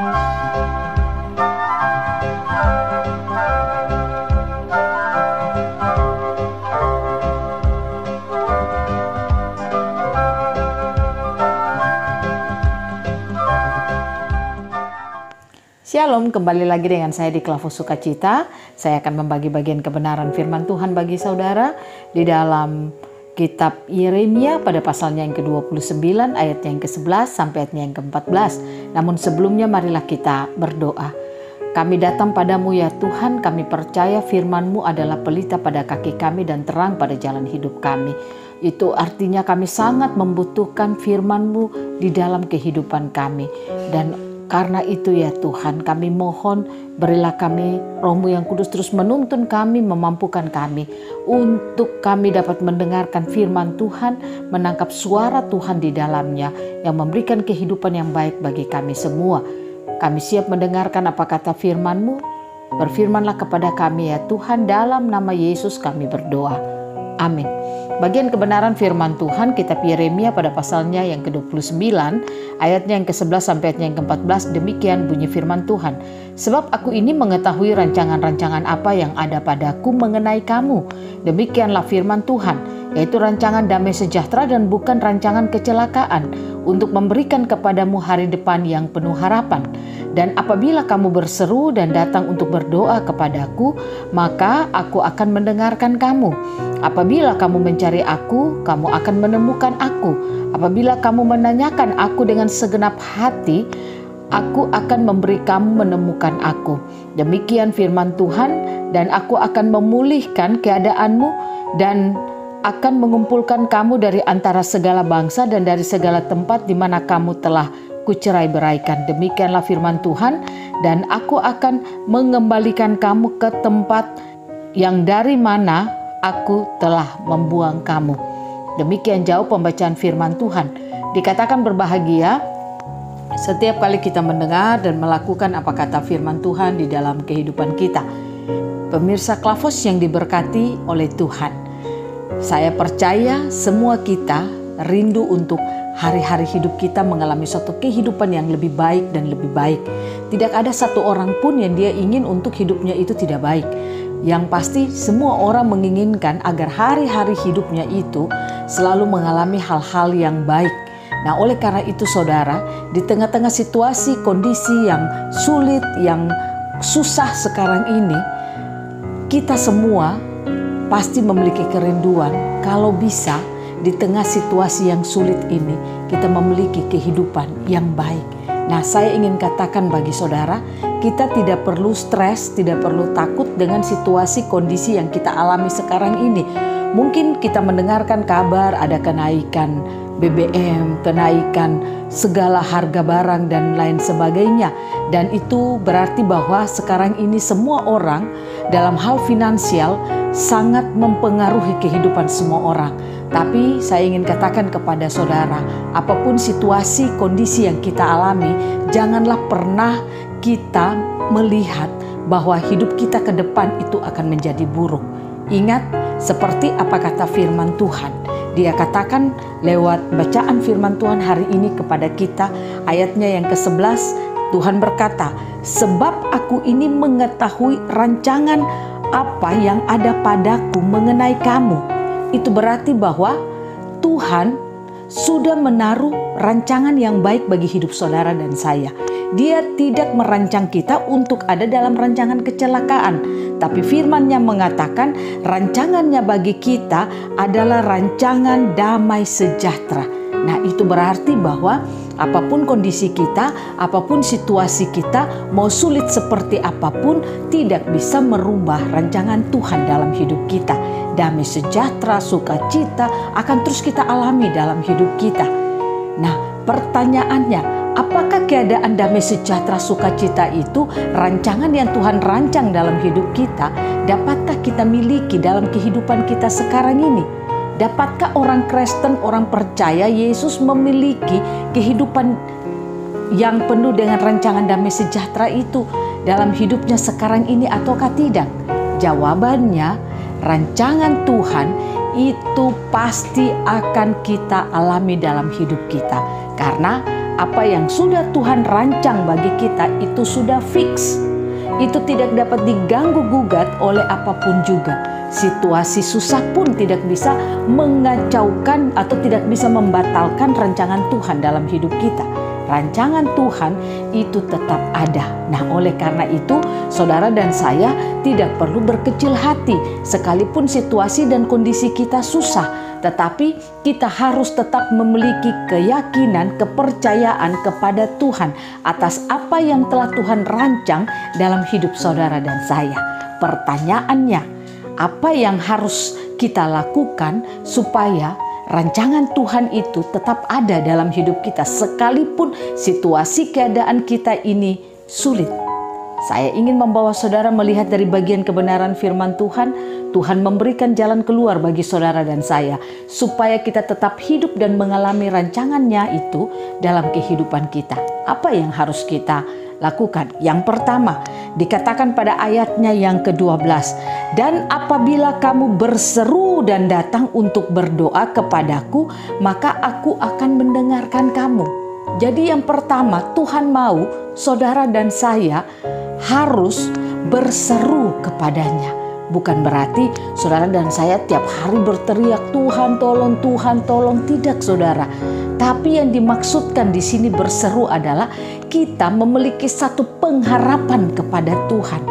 Shalom, kembali lagi dengan saya di Klavus Sukacita. Saya akan membagi bagian kebenaran firman Tuhan bagi saudara di dalam kitab Yeremia pada pasalnya yang ke-29 ayatnya yang ke-11 sampai ayatnya yang ke-14. Namun sebelumnya marilah kita berdoa. Kami datang padamu ya Tuhan, kami percaya firman-Mu adalah pelita pada kaki kami dan terang pada jalan hidup kami. Itu artinya kami sangat membutuhkan firman-Mu di dalam kehidupan kami. Dan karena itu ya Tuhan, kami mohon berilah kami Roh-Mu yang kudus terus menuntun kami, memampukan kami untuk kami dapat mendengarkan firman Tuhan, menangkap suara Tuhan di dalamnya yang memberikan kehidupan yang baik bagi kami semua. Kami siap mendengarkan apa kata firman-Mu. Berfirmanlah kepada kami ya Tuhan, dalam nama Yesus kami berdoa. Amin. Bagian kebenaran firman Tuhan kitab Yeremia pada pasalnya yang ke-29 ayatnya yang ke-11 sampai ayatnya yang ke-14, demikian bunyi firman Tuhan. Sebab aku ini mengetahui rancangan-rancangan apa yang ada padaku mengenai kamu. Demikianlah firman Tuhan, yaitu rancangan damai sejahtera dan bukan rancangan kecelakaan, untuk memberikan kepadamu hari depan yang penuh harapan. Dan apabila kamu berseru dan datang untuk berdoa kepadaku, maka aku akan mendengarkan kamu. Apabila kamu mencari aku, kamu akan menemukan aku. Apabila kamu menanyakan aku dengan segenap hati, aku akan memberi kamu menemukan aku. Demikian firman Tuhan, dan aku akan memulihkan keadaanmu dan akan mengumpulkan kamu dari antara segala bangsa dan dari segala tempat di mana kamu telah kucerai-beraikan. Demikianlah firman Tuhan, dan aku akan mengembalikan kamu ke tempat yang dari mana aku telah membuang kamu. Demikian jauh pembacaan firman Tuhan. Dikatakan berbahagia setiap kali kita mendengar dan melakukan apa kata firman Tuhan di dalam kehidupan kita. Pemirsa Klavus yang diberkati oleh Tuhan, saya percaya semua kita rindu untuk hari-hari hidup kita mengalami suatu kehidupan yang lebih baik dan lebih baik. Tidak ada satu orang pun yang dia ingin untuk hidupnya itu tidak baik. Yang pasti semua orang menginginkan agar hari-hari hidupnya itu selalu mengalami hal-hal yang baik. Nah, oleh karena itu saudara, di tengah-tengah situasi kondisi yang sulit, yang susah sekarang ini, kita semua pasti memiliki kerinduan kalau bisa di tengah situasi yang sulit ini kita memiliki kehidupan yang baik. Nah, saya ingin katakan bagi saudara, kita tidak perlu stres, tidak perlu takut dengan situasi kondisi yang kita alami sekarang ini. Mungkin kita mendengarkan kabar ada kenaikan BBM, kenaikan segala harga barang dan lain sebagainya. Dan itu berarti bahwa sekarang ini semua orang dalam hal finansial sangat mempengaruhi kehidupan semua orang. Tapi saya ingin katakan kepada saudara, apapun situasi kondisi yang kita alami, janganlah pernah kita melihat bahwa hidup kita ke depan itu akan menjadi buruk. Ingat, seperti apa kata firman Tuhan. Dia katakan lewat bacaan firman Tuhan hari ini kepada kita, ayatnya yang ke-11, Tuhan berkata, sebab aku ini mengetahui rancangan apa yang ada padaku mengenai kamu. Itu berarti bahwa Tuhan sudah menaruh rancangan yang baik bagi hidup saudara dan saya. Dia tidak merancang kita untuk ada dalam rancangan kecelakaan. Tapi firman-Nya mengatakan rancangannya bagi kita adalah rancangan damai sejahtera. Nah, itu berarti bahwa apapun kondisi kita, apapun situasi kita, mau sulit seperti apapun, tidak bisa merubah rancangan Tuhan dalam hidup kita. Damai sejahtera, sukacita akan terus kita alami dalam hidup kita. Nah, pertanyaannya, apakah keadaan damai sejahtera, sukacita itu rancangan yang Tuhan rancang dalam hidup kita? Dapatkah kita miliki dalam kehidupan kita sekarang ini? Dapatkah orang Kristen, orang percaya Yesus memiliki kehidupan yang penuh dengan rancangan damai sejahtera itu dalam hidupnya sekarang ini ataukah tidak? Jawabannya, rancangan Tuhan itu pasti akan kita alami dalam hidup kita. Karena Apa yang sudah Tuhan rancang bagi kita itu sudah fix. Itu tidak dapat diganggu-gugat oleh apapun juga. Situasi susah pun tidak bisa mengacaukan atau tidak bisa membatalkan rancangan Tuhan dalam hidup kita. Rancangan Tuhan itu tetap ada. Nah, oleh karena itu, saudara dan saya tidak perlu berkecil hati sekalipun situasi dan kondisi kita susah. Tetapi kita harus tetap memiliki keyakinan, kepercayaan kepada Tuhan atas apa yang telah Tuhan rancang dalam hidup saudara dan saya. Pertanyaannya, apa yang harus kita lakukan supaya rancangan Tuhan itu tetap ada dalam hidup kita sekalipun situasi keadaan kita ini sulit? Saya ingin membawa saudara melihat dari bagian kebenaran firman Tuhan. Tuhan memberikan jalan keluar bagi saudara dan saya supaya kita tetap hidup dan mengalami rancangannya itu dalam kehidupan kita. Apa yang harus kita lakukan? Yang pertama, dikatakan pada ayatnya yang ke-12, dan apabila kamu berseru dan datang untuk berdoa kepadaku, maka aku akan mendengarkan kamu. Jadi yang pertama, Tuhan mau saudara dan saya harus berseru kepadanya. Bukan berarti saudara dan saya tiap hari berteriak, Tuhan tolong, Tuhan tolong. Tidak, saudara. Tapi yang dimaksudkan di sini berseru adalah kita memiliki satu pengharapan kepada Tuhan.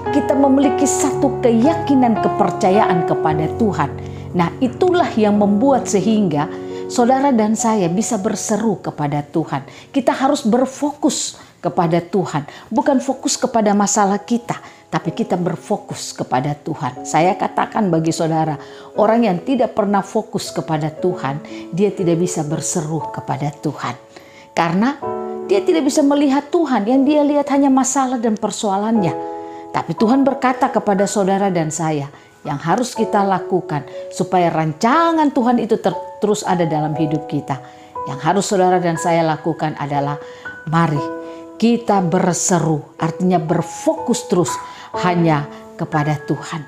Kita memiliki satu keyakinan, kepercayaan kepada Tuhan. Nah, itulah yang membuat sehingga saudara dan saya bisa berseru kepada Tuhan. Kita harus berfokus kepada Tuhan, bukan fokus kepada masalah kita, tapi kita berfokus kepada Tuhan. Saya katakan bagi saudara, orang yang tidak pernah fokus kepada Tuhan, dia tidak bisa berseru kepada Tuhan. Karena dia tidak bisa melihat Tuhan, yang dia lihat hanya masalah dan persoalannya. Tapi Tuhan berkata kepada saudara dan saya, yang harus kita lakukan supaya rancangan Tuhan itu terus ada dalam hidup kita. Yang harus saudara dan saya lakukan adalah, mari kita berseru, artinya berfokus terus hanya kepada Tuhan.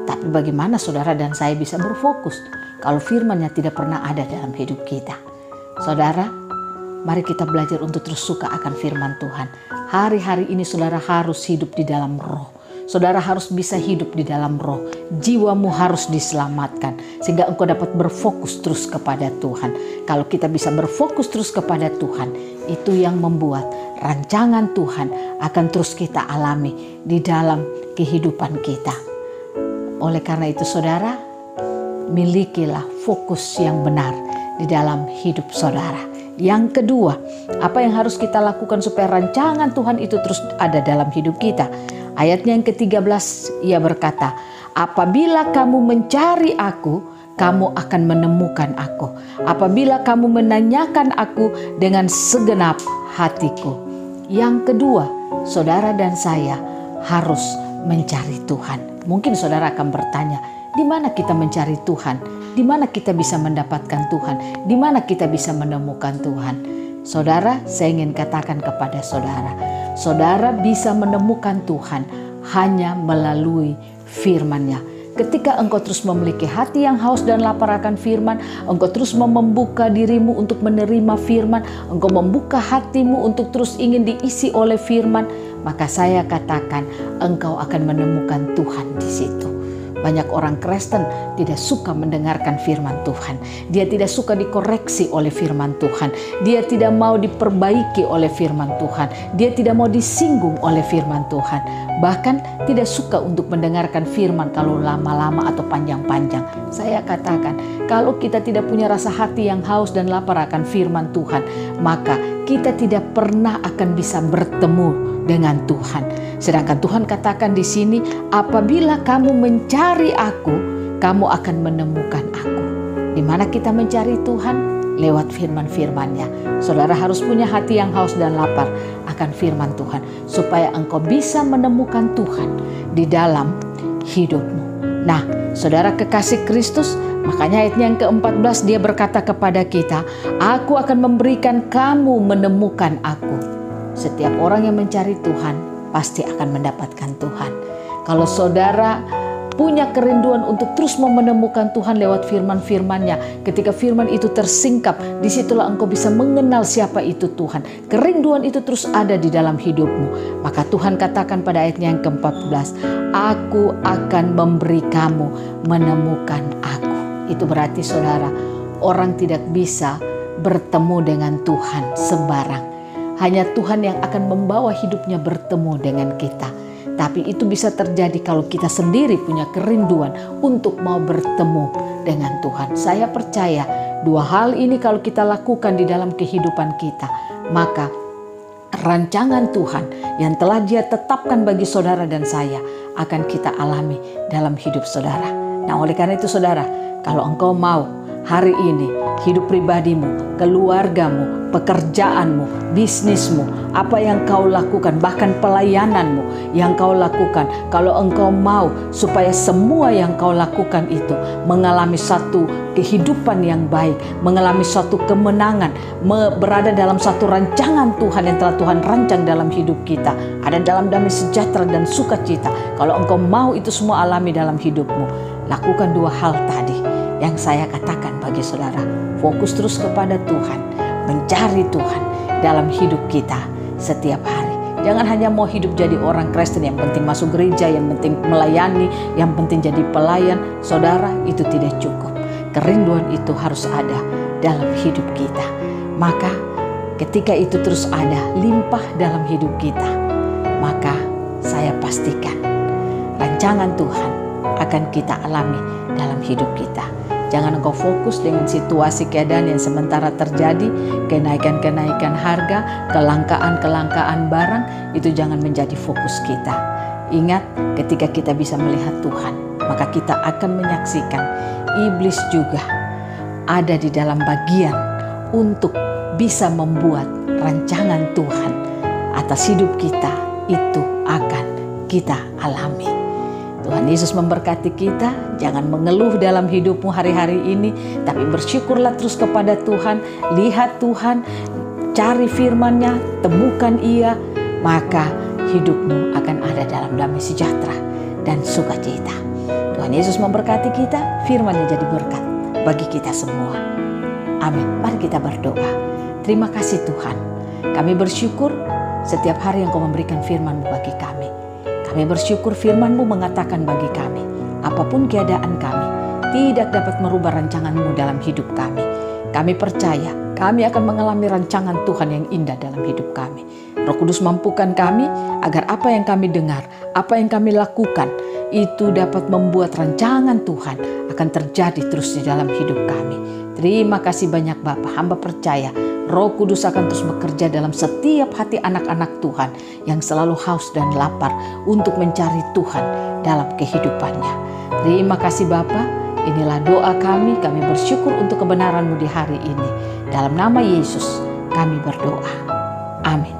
Tapi bagaimana saudara dan saya bisa berfokus kalau firman-Nya tidak pernah ada dalam hidup kita? Saudara, mari kita belajar untuk terus suka akan firman Tuhan. Hari-hari ini saudara harus hidup di dalam roh. Saudara harus bisa hidup di dalam roh. Jiwamu harus diselamatkan sehingga engkau dapat berfokus terus kepada Tuhan. Kalau kita bisa berfokus terus kepada Tuhan, itu yang membuat rancangan Tuhan akan terus kita alami di dalam kehidupan kita. Oleh karena itu saudara, milikilah fokus yang benar di dalam hidup saudara. Yang kedua, apa yang harus kita lakukan supaya rancangan Tuhan itu terus ada dalam hidup kita? Ayatnya yang ke-13, ia berkata, apabila kamu mencari aku, kamu akan menemukan aku. Apabila kamu menanyakan aku dengan segenap hatiku. Yang kedua, saudara dan saya harus mencari Tuhan. Mungkin saudara akan bertanya, di mana kita mencari Tuhan? Di mana kita bisa mendapatkan Tuhan? Di mana kita bisa menemukan Tuhan? Saudara, saya ingin katakan kepada saudara, saudara bisa menemukan Tuhan hanya melalui firman-Nya. Ketika engkau terus memiliki hati yang haus dan lapar akan firman, engkau terus membuka dirimu untuk menerima firman, engkau membuka hatimu untuk terus ingin diisi oleh firman, maka saya katakan engkau akan menemukan Tuhan di situ. Banyak orang Kristen tidak suka mendengarkan firman Tuhan. Dia tidak suka dikoreksi oleh firman Tuhan. Dia tidak mau diperbaiki oleh firman Tuhan. Dia tidak mau disinggung oleh firman Tuhan. Bahkan tidak suka untuk mendengarkan firman kalau lama-lama atau panjang-panjang. Saya katakan, kalau kita tidak punya rasa hati yang haus dan lapar akan firman Tuhan, maka kita tidak pernah akan bisa bertemu dengan Tuhan. Sedangkan Tuhan katakan di sini, apabila kamu mencari aku, kamu akan menemukan aku. Di mana kita mencari Tuhan? Lewat firman-firman-Nya. Saudara harus punya hati yang haus dan lapar akan firman Tuhan, supaya engkau bisa menemukan Tuhan di dalam hidupmu. Nah, saudara kekasih Kristus, makanya ayatnya yang ke-14 dia berkata kepada kita, aku akan memberikan kamu menemukan aku. Setiap orang yang mencari Tuhan pasti akan mendapatkan Tuhan. Kalau saudara punya kerinduan untuk terus mau menemukan Tuhan lewat firman-firman-Nya. Ketika firman itu tersingkap, disitulah engkau bisa mengenal siapa itu Tuhan. Kerinduan itu terus ada di dalam hidupmu. Maka Tuhan katakan pada ayatnya yang ke-14, aku akan memberi kamu menemukan aku. Itu berarti saudara, orang tidak bisa bertemu dengan Tuhan sembarang. Hanya Tuhan yang akan membawa hidupnya bertemu dengan kita. Tapi itu bisa terjadi kalau kita sendiri punya kerinduan untuk mau bertemu dengan Tuhan. Saya percaya dua hal ini kalau kita lakukan di dalam kehidupan kita, maka rancangan Tuhan yang telah Dia tetapkan bagi saudara dan saya akan kita alami dalam hidup saudara. Nah, oleh karena itu saudara, kalau engkau mau hari ini hidup pribadimu, keluargamu, pekerjaanmu, bisnismu, apa yang kau lakukan, bahkan pelayananmu yang kau lakukan, kalau engkau mau supaya semua yang kau lakukan itu mengalami satu kehidupan yang baik, mengalami suatu kemenangan, berada dalam satu rancangan Tuhan yang telah Tuhan rancang dalam hidup kita, ada dalam damai sejahtera dan sukacita. Kalau engkau mau itu semua alami dalam hidupmu, lakukan dua hal tadi yang saya katakan bagi saudara. Fokus terus kepada Tuhan, mencari Tuhan dalam hidup kita setiap hari. Jangan hanya mau hidup jadi orang Kristen yang penting masuk gereja, yang penting melayani, yang penting jadi pelayan. Saudara, itu tidak cukup. Kerinduan itu harus ada dalam hidup kita. Maka ketika itu terus ada, limpah dalam hidup kita, maka saya pastikan rancangan Tuhan akan kita alami dalam hidup kita. Jangan engkau fokus dengan situasi keadaan yang sementara terjadi, kenaikan-kenaikan harga, kelangkaan-kelangkaan barang, itu jangan menjadi fokus kita. Ingat, ketika kita bisa melihat Tuhan, maka kita akan menyaksikan iblis juga ada di dalam bagian untuk bisa membuat rancangan Tuhan atas hidup kita itu akan kita alami. Tuhan Yesus memberkati kita. Jangan mengeluh dalam hidupmu hari-hari ini, tapi bersyukurlah terus kepada Tuhan. Lihat Tuhan, cari firman-Nya, temukan Ia, maka hidupmu akan ada dalam damai sejahtera dan sukacita. Tuhan Yesus memberkati kita, firman-Nya jadi berkat bagi kita semua. Amin. Mari kita berdoa. Terima kasih Tuhan. Kami bersyukur setiap hari yang Kau memberikan firman-Mu bagi kami. Kami bersyukur firman-Mu mengatakan bagi kami, apapun keadaan kami, tidak dapat merubah rancangan-Mu dalam hidup kami. Kami percaya, kami akan mengalami rancangan Tuhan yang indah dalam hidup kami. Roh Kudus mampukan kami, agar apa yang kami dengar, apa yang kami lakukan, itu dapat membuat rancangan Tuhan akan terjadi terus di dalam hidup kami. Terima kasih banyak Bapa. Hamba percaya Roh Kudus akan terus bekerja dalam setiap hati anak-anak Tuhan yang selalu haus dan lapar untuk mencari Tuhan dalam kehidupannya. Terima kasih Bapa. Inilah doa kami bersyukur untuk kebenaran-Mu di hari ini. Dalam nama Yesus kami berdoa. Amin.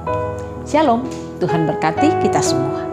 Shalom, Tuhan berkati kita semua.